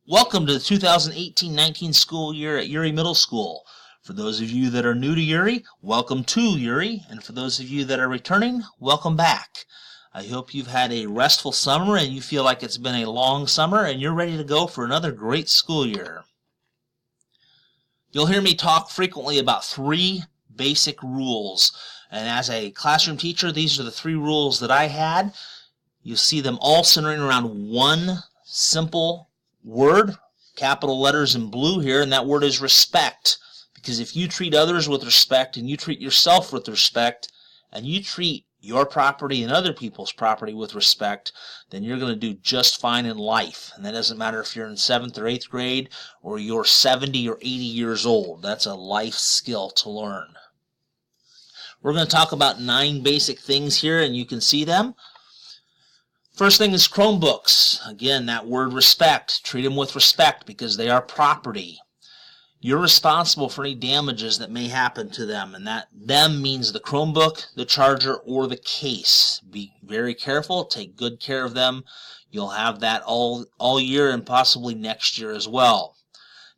Welcome to the 2018-19 school year at Uri Middle School. For those of you that are new to Uri, welcome to Uri, and for those of you that are returning, welcome back. I hope you've had a restful summer and you feel like it's been a long summer and you're ready to go for another great school year. You'll hear me talk frequently about three basic rules, and as a classroom teacher, these are the three rules that I had. You'll see them all centering around one simple word, capital letters in blue here, and that word is respect. Because if you treat others with respect and you treat yourself with respect and you treat your property and other people's property with respect, then you're going to do just fine in life. And that doesn't matter if you're in 7th or 8th grade or you're 70 or 80 years old. That's a life skill to learn. We're going to talk about 9 basic things here, and you can see them. First thing is Chromebooks. Again, that word respect. Treat them with respect because they are property. You're responsible for any damages that may happen to them, and that them means the Chromebook, the charger, or the case. Be very careful. Take good care of them. You'll have that all year and possibly next year as well.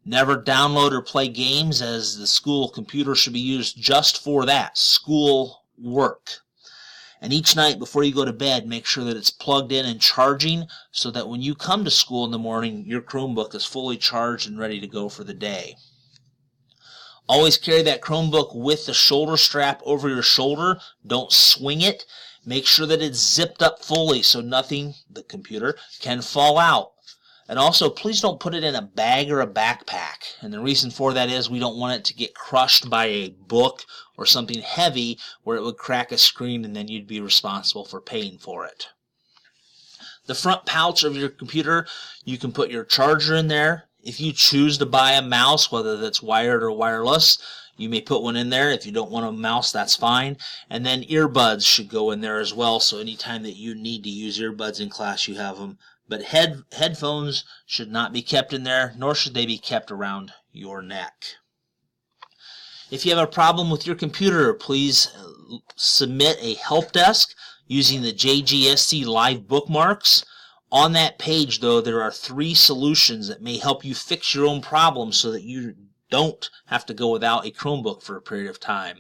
Never download or play games, as the school computer should be used just for that, school work. And each night before you go to bed, make sure that it's plugged in and charging so that when you come to school in the morning, your Chromebook is fully charged and ready to go for the day. Always carry that Chromebook with the shoulder strap over your shoulder. Don't swing it. Make sure that it's zipped up fully so nothing, the computer, can fall out. And also, please don't put it in a bag or a backpack. And the reason for that is we don't want it to get crushed by a book or something heavy where it would crack a screen and then you'd be responsible for paying for it. The front pouch of your computer, you can put your charger in there. If you choose to buy a mouse, whether that's wired or wireless, you may put one in there. If you don't want a mouse, that's fine. And then earbuds should go in there as well, so anytime that you need to use earbuds in class, you have them. But headphones should not be kept in there, nor should they be kept around your neck. If you have a problem with your computer, please submit a help desk using the JGSC Live bookmarks. On that page, though, there are 3 solutions that may help you fix your own problem so that you don't have to go without a Chromebook for a period of time.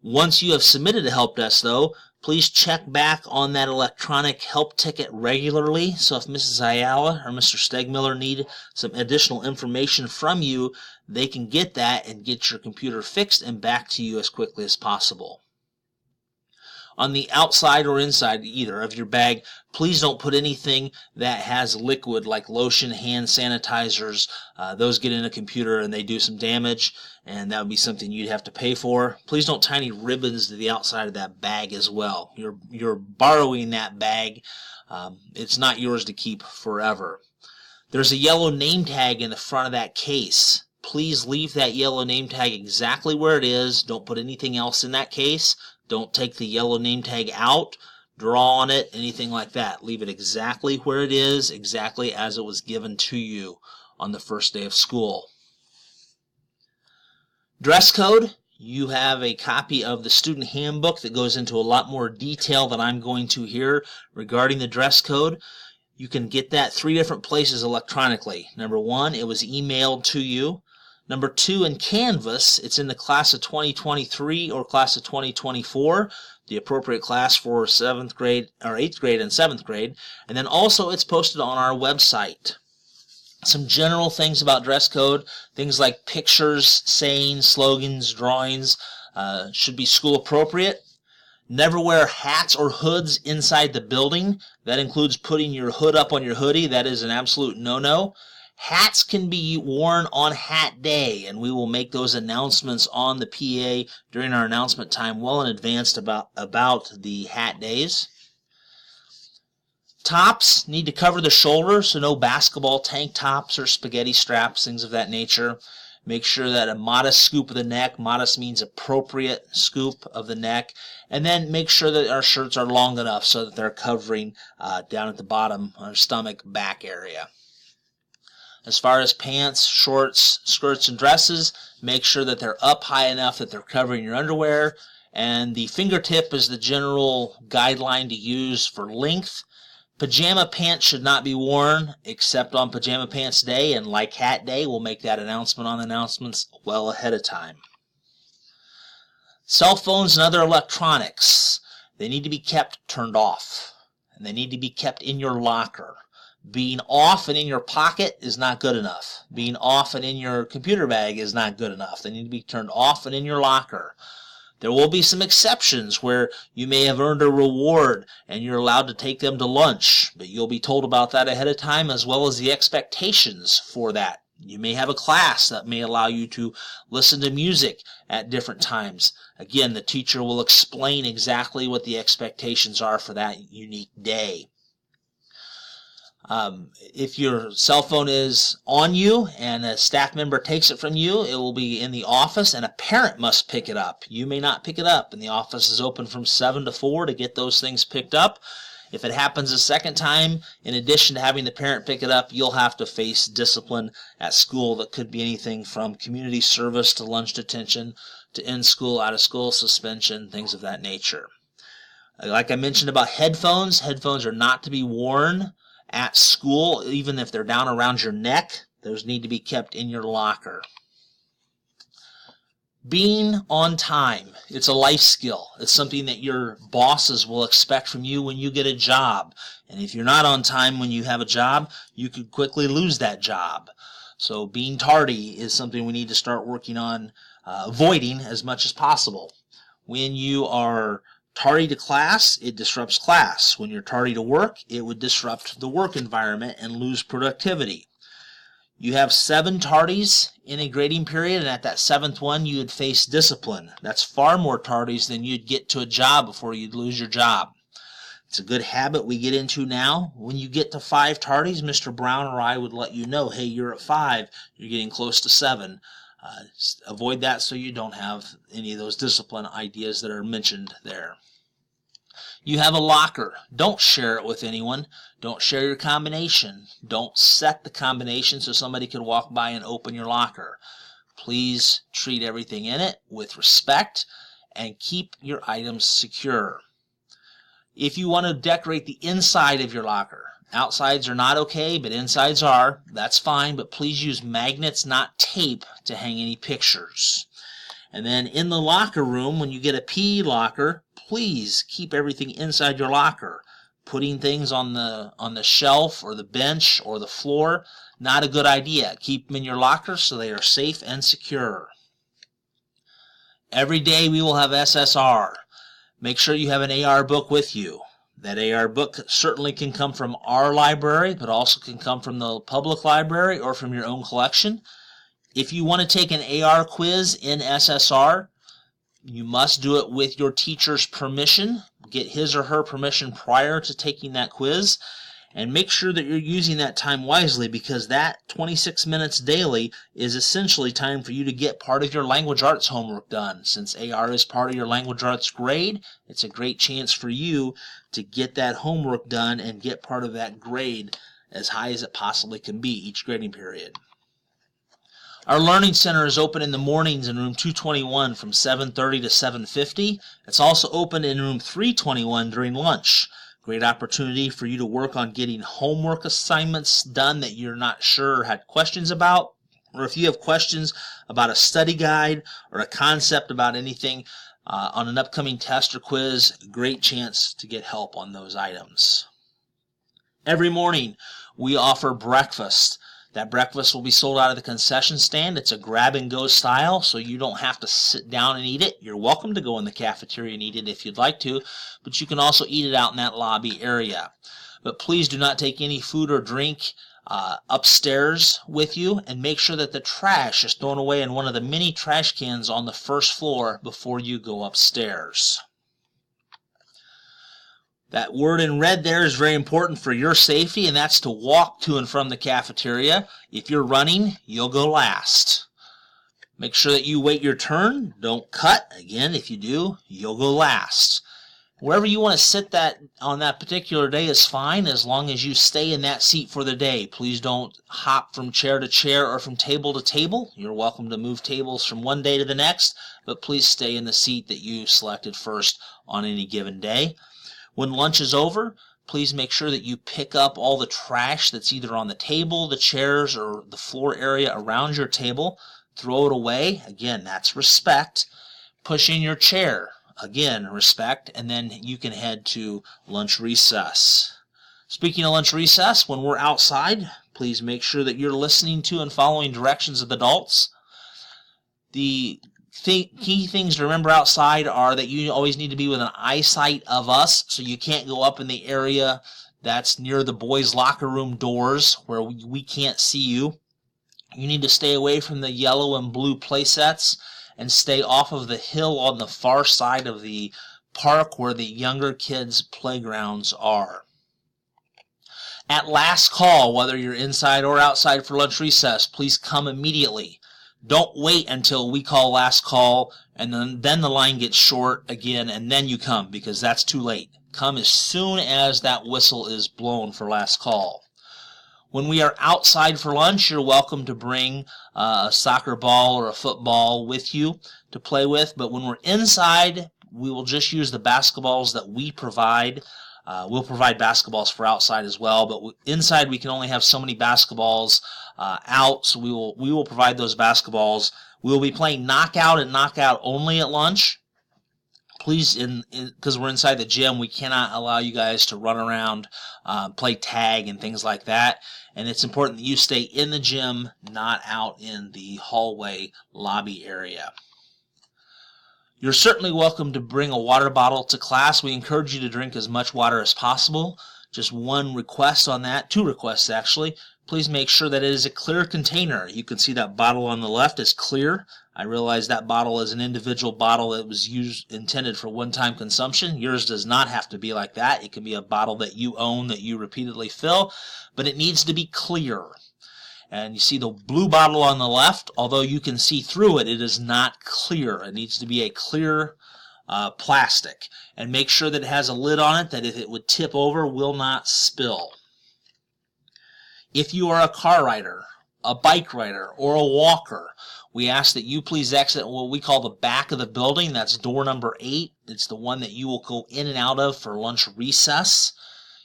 Once you have submitted a help desk, though, please check back on that electronic help ticket regularly. So if Mrs. Ayala or Mr. Stegmiller need some additional information from you, they can get that and get your computer fixed and back to you as quickly as possible. On the outside or inside either of your bag, please don't put anything that has liquid like lotion, hand sanitizers. Those get in a computer and they do some damage, and that would be something you'd have to pay for. Please don't tie any ribbons to the outside of that bag as well. You're borrowing that bag. It's not yours to keep forever. There's a yellow name tag in the front of that case. Please leave that yellow name tag exactly where it is. Don't put anything else in that case. Don't take the yellow name tag out, draw on it, anything like that. Leave it exactly where it is, exactly as it was given to you on the first day of school. Dress code. You have a copy of the student handbook that goes into a lot more detail than I'm going to here regarding the dress code. You can get that 3 different places electronically. Number 1, it was emailed to you. Number 2, in Canvas, it's in the class of 2023 or class of 2024, the appropriate class for 7th grade or 8th grade and 7th grade. And then also it's posted on our website. Some general things about dress code, things like pictures, sayings, slogans, drawings, should be school appropriate. Never wear hats or hoods inside the building. That includes putting your hood up on your hoodie. That is an absolute no-no. Hats can be worn on hat day, and we will make those announcements on the PA during our announcement time well in advance about the hat days. Tops need to cover the shoulder, so no basketball tank tops or spaghetti straps, things of that nature. Make sure that a modest scoop of the neck, modest means appropriate scoop of the neck, and then make sure that our shirts are long enough so that they're covering down at the bottom, our stomach, back area. As far as pants, shorts, skirts, and dresses, make sure that they're up high enough that they're covering your underwear. And the fingertip is the general guideline to use for length. Pajama pants should not be worn except on Pajama Pants Day, and like Hat Day, we'll make that announcement on the announcements well ahead of time. Cell phones and other electronics, they need to be kept turned off, and they need to be kept in your locker. Being off and in your pocket is not good enough. Being off and in your computer bag is not good enough. They need to be turned off and in your locker. There will be some exceptions where you may have earned a reward and you're allowed to take them to lunch, but you'll be told about that ahead of time, as well as the expectations for that. You may have a class that may allow you to listen to music at different times. Again, the teacher will explain exactly what the expectations are for that unique day. If your cell phone is on you and a staff member takes it from you, it will be in the office and a parent must pick it up. You may not pick it up, and the office is open from 7 to 4 to get those things picked up. If it happens a second time, in addition to having the parent pick it up, you'll have to face discipline at school that could be anything from community service to lunch detention to in-school, out-of-school suspension, things of that nature. Like I mentioned about headphones, headphones are not to be worn at school, even if they're down around your neck. Those need to be kept in your locker. Being on time, it's a life skill. It's something that your bosses will expect from you when you get a job. And if you're not on time when you have a job, you could quickly lose that job. So being tardy is something we need to start working on avoiding as much as possible. When you are tardy to class, it disrupts class. When you're tardy to work, it would disrupt the work environment and lose productivity. You have 7 tardies in a grading period, and at that 7th one, you would face discipline. That's far more tardies than you'd get to a job before you'd lose your job. It's a good habit we get into now. When you get to 5 tardies, Mr. Brown or I would let you know, hey, you're at 5, you're getting close to 7. Avoid that so you don't have any of those discipline ideas that are mentioned there. You have a locker. Don't share it with anyone. Don't share your combination. Don't set the combination so somebody can walk by and open your locker. Please treat everything in it with respect and keep your items secure. If you want to decorate the inside of your locker, outsides are not okay, but insides are, that's fine, but please use magnets, not tape, to hang any pictures. And then in the locker room, when you get a PE locker, please keep everything inside your locker. Putting things on the shelf or the bench or the floor, not a good idea. Keep them in your locker so they are safe and secure. Every day we will have SSR. Make sure you have an AR book with you. That AR book certainly can come from our library, but also can come from the public library or from your own collection. If you want to take an AR quiz in SSR, you must do it with your teacher's permission. Get his or her permission prior to taking that quiz, and make sure that you're using that time wisely, because that 26 minutes daily is essentially time for you to get part of your language arts homework done. Since AR is part of your language arts grade, it's a great chance for you to get that homework done and get part of that grade as high as it possibly can be each grading period. Our Learning Center is open in the mornings in room 221 from 7:30 to 7:50. It's also open in room 321 during lunch. Great opportunity for you to work on getting homework assignments done that you're not sure or had questions about. Or if you have questions about a study guide or a concept about anything on an upcoming test or quiz, great chance to get help on those items. Every morning we offer breakfast. That breakfast will be sold out of the concession stand. It's a grab-and-go style, so you don't have to sit down and eat it. You're welcome to go in the cafeteria and eat it if you'd like to, but you can also eat it out in that lobby area. But please do not take any food or drink upstairs with you, and make sure that the trash is thrown away in one of the many trash cans on the first floor before you go upstairs. That word in red there is very important for your safety, and that's to walk to and from the cafeteria. If you're running, you'll go last. Make sure that you wait your turn. Don't cut. Again, if you do, you'll go last. Wherever you want to sit that on that particular day is fine, as long as you stay in that seat for the day. Please don't hop from chair to chair or from table to table. You're welcome to move tables from one day to the next, but please stay in the seat that you selected first on any given day. When lunch is over, please make sure that you pick up all the trash that's either on the table, the chairs, or the floor area around your table. Throw it away. Again, that's respect. Push in your chair. Again, respect. And then you can head to lunch recess. Speaking of lunch recess, when we're outside, please make sure that you're listening to and following directions of the adults. The key things to remember outside are that you always need to be within eyesight of us, so you can't go up in the area that's near the boys' locker room doors where we can't see you. You need to stay away from the yellow and blue play sets and stay off of the hill on the far side of the park where the younger kids' playgrounds are. At last call, whether you're inside or outside for lunch recess, please come immediately. Don't wait until we call last call and then the line gets short again and then you come, because that's too late. Come as soon as that whistle is blown for last call. When we are outside for lunch, you're welcome to bring a soccer ball or a football with you to play with. But when we're inside, we will just use the basketballs that we provide. We'll provide basketballs for outside as well, but inside we can only have so many basketballs out, so we will provide those basketballs. We will be playing knockout and knockout only at lunch. Please, because we're inside the gym, we cannot allow you guys to run around, play tag and things like that. And it's important that you stay in the gym, not out in the hallway lobby area. You're certainly welcome to bring a water bottle to class. We encourage you to drink as much water as possible. Just one request on that, 2 requests actually. Please make sure that it is a clear container. You can see that bottle on the left is clear. I realize that bottle is an individual bottle that was intended for one-time consumption. Yours does not have to be like that. It can be a bottle that you own that you repeatedly fill, but it needs to be clear. And you see the blue bottle on the left, although you can see through it, it is not clear. It needs to be a clear plastic. And make sure that it has a lid on it that if it would tip over, will not spill. If you are a car rider, a bike rider, or a walker, we ask that you please exit what we call the back of the building. That's door number 8. It's the one that you will go in and out of for lunch recess.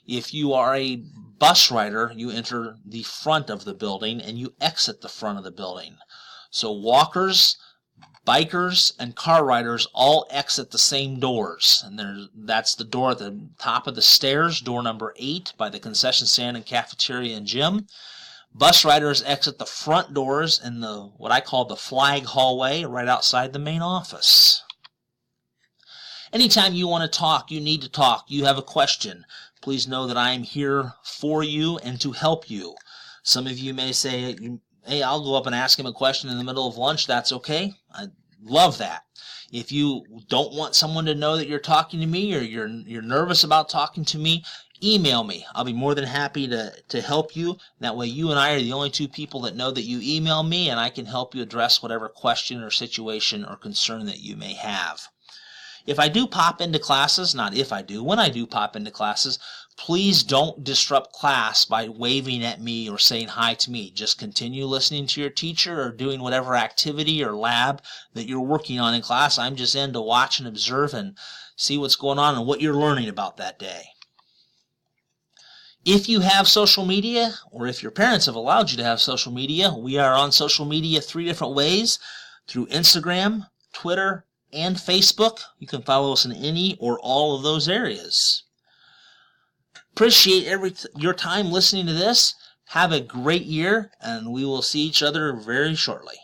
If you are a bus rider, you enter the front of the building and you exit the front of the building. So walkers, bikers, and car riders all exit the same doors. And that's the door at the top of the stairs, door number 8, by the concession stand and cafeteria and gym. Bus riders exit the front doors in what I call the flag hallway right outside the main office. Anytime you want to talk, you need to talk, you have a question, please know that I am here for you and to help you. Some of you may say, hey, I'll go up and ask him a question in the middle of lunch. That's okay. I love that. If you don't want someone to know that you're talking to me, or you're nervous about talking to me, email me. I'll be more than happy to help you. That way you and I are the only 2 people that know that you email me, and I can help you address whatever question or situation or concern that you may have. If I do pop into classes, not if I do, when I do pop into classes, please don't disrupt class by waving at me or saying hi to me. Just continue listening to your teacher or doing whatever activity or lab that you're working on in class. I'm just in to watch and observe and see what's going on and what you're learning about that day. If you have social media, or if your parents have allowed you to have social media, we are on social media 3 different ways: through Instagram, Twitter, and Facebook. You can follow us in any or all of those areas. Appreciate your time listening to this. Have a great year, and we will see each other very shortly.